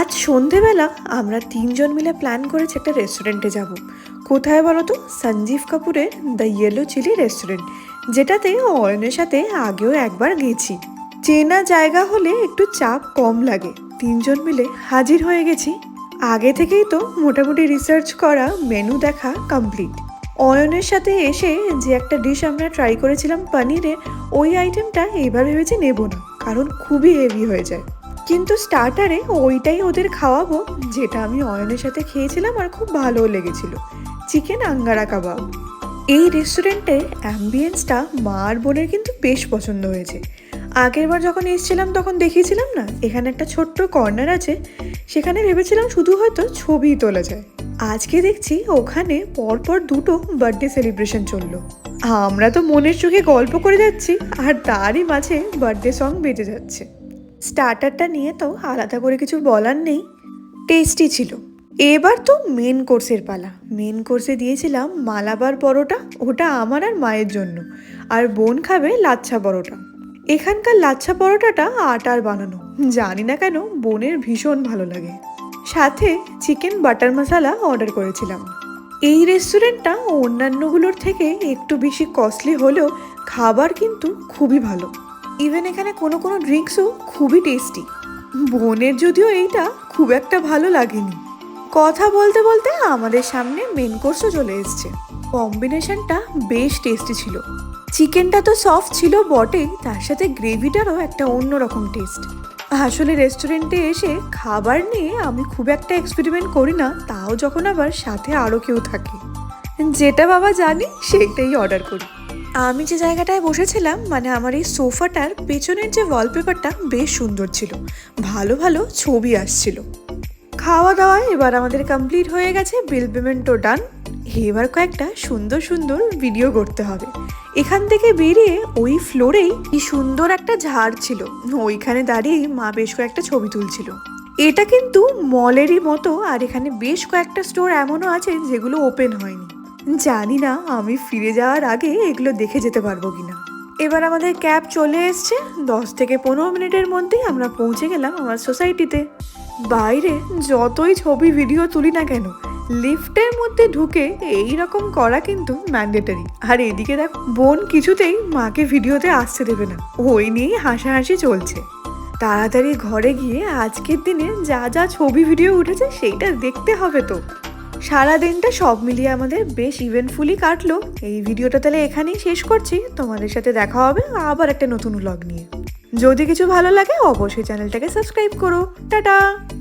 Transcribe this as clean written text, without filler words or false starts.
আজ সন্ধেবেলা আমরা তিনজন মিলে প্ল্যান করেছি একটা রেস্টুরেন্টে যাব। কোথায় বলো তো? সঞ্জীব কাপুরের দ্য ইয়েলো চিলি রেস্টুরেন্ট, যেটাতে অয়নের সাথে আগেও একবার গেছি। চেনা জায়গা হলে একটু চাপ কম লাগে। তিনজন মিলে হাজির হয়ে গেছি। আগে থেকেই তো মোটামুটি রিসার্চ করা, মেনু দেখা কমপ্লিট। অয়নের সাথে এসে যে একটা ডিশ আমরা ট্রাই করেছিলাম পনিরের, ওই আইটেমটা এবার ভেবেছি নেব না, কারণ খুবই হেভি হয়ে যায়। কিন্তু স্টার্টারে ওইটাই ওদের খাওয়াবো, যেটা আমি অয়নের সাথে খেয়েছিলাম আর খুব ভালোও লেগেছিল, চিকেন আঙ্গারা কাবাব। এই রেস্টুরেন্টের অ্যাম্বিয়েন্সটা মা আর বোনের কিন্তু বেশ পছন্দ হয়েছে। আগের বার যখন এসেছিলাম তখন দেখিয়েছিলাম না, এখানে একটা ছোট্ট কর্নার আছে, সেখানে ভেবেছিলাম শুধু হয়তো ছবি তোলা যায়। আজকে দেখছি ওখানে পরপর দুটো বার্থডে সেলিব্রেশন চললো। আমরা তো মনের চোখে গল্প করে যাচ্ছি, আর তারই মাঝে বার্থডে সং বেজে যাচ্ছে। স্টার্টারটা নিয়ে তো আলাদা করে কিছু বলার নেই, টেস্টি ছিল। এবার তো মেন কোর্সের পালা। মেন কোর্সে দিয়েছিলাম মালাবার পরোটা, ওটা আমার আর মায়ের জন্য, আর বোন খাবে লাচ্ছা পরোটা। এখানকার লাচ্ছা পরোটাটা আটার বানানো, জানি না কেন বোনের ভীষণ ভালো লাগে। সাথে চিকেন বাটার মশলা অর্ডার করেছিলাম। এই রেস্টুরেন্টটা অন্যান্যগুলোর থেকে একটু বেশি কস্টলি হলেও খাবার কিন্তু খুবই ভালো। ইভেন এখানে কোনো কোনো ড্রিঙ্কসও খুবই টেস্টি। বোনের যদিও এইটা খুব একটা ভালো লাগেনি। কথা বলতে বলতে আমাদের সামনে মেন কোর্সও চলে এসছে। কম্বিনেশনটা বেশ টেস্টি ছিল। চিকেনটা তো সফট ছিল বটেই, তার সাথে গ্রেভিটারও একটা অন্যরকম টেস্ট। আসলে রেস্টুরেন্টে এসে খাবার নিয়ে আমি খুব একটা এক্সপেরিমেন্ট করি না, তাও যখন আবার সাথে আরও কেউ থাকে। যেটা বাবা জানি সেইটাই অর্ডার করি। আমি যে জায়গাটায় বসেছিলাম, মানে আমার এই সোফাটার পেছনের যে ওয়ালপেপারটা বেশ সুন্দর ছিল, ভালো ভালো ছবি আসছিল। খাওয়া দাওয়া এবার আমাদের কমপ্লিট হয়ে গেছে, বিল পেমেন্টও ডান। এবার কয়েকটা সুন্দর সুন্দর ভিডিও করতে হবে। এখান থেকে বেরিয়ে ওই ফ্লোরেই কি সুন্দর একটা ঝাড় ছিল, ওইখানে দাঁড়িয়ে মা বেশ কয়েকটা ছবি তুলছিল। এটা কিন্তু মলেরই মতো, আর এখানে বেশ কয়েকটা স্টোর এমনও আছে যেগুলো ওপেন হয়নি। জানি না আমি ফিরে যাওয়ার আগে এগুলো দেখে যেতে পারবো কিনা। এবার আমাদের ক্যাব চলে এসছে। 10 থেকে 15 মিনিটের মধ্যেই আমরা পৌঁছে গেলাম আমার সোসাইটিতে। বাইরে যতই ছবি ভিডিও তুলি না কেন, লিফটের মধ্যে ঢুকে এই রকম করা কিন্তু ম্যান্ডেটারি। আর এদিকে দেখ, বোন কিছুতেই মাকে ভিডিওতে আসতে দেবে না, ওই নিয়েই হাসাহাসি চলছে। তাড়াতাড়ি ঘরে গিয়ে আজকের দিনে যা যা ছবি ভিডিও উঠেছে সেইটা দেখতে হবে তো। সারাদিনটা সব মিলিয়ে আমাদের বেশ ইভেন্টফুলি কাটলো। এই ভিডিওটা তাহলে এখানেই শেষ করছি। তোমাদের সাথে দেখা হবে আবার একটা নতুন ব্লগ নিয়ে। যদি কিছু ভালো লাগে অবশ্যই চ্যানেলটাকে সাবস্ক্রাইব করো। টাটা।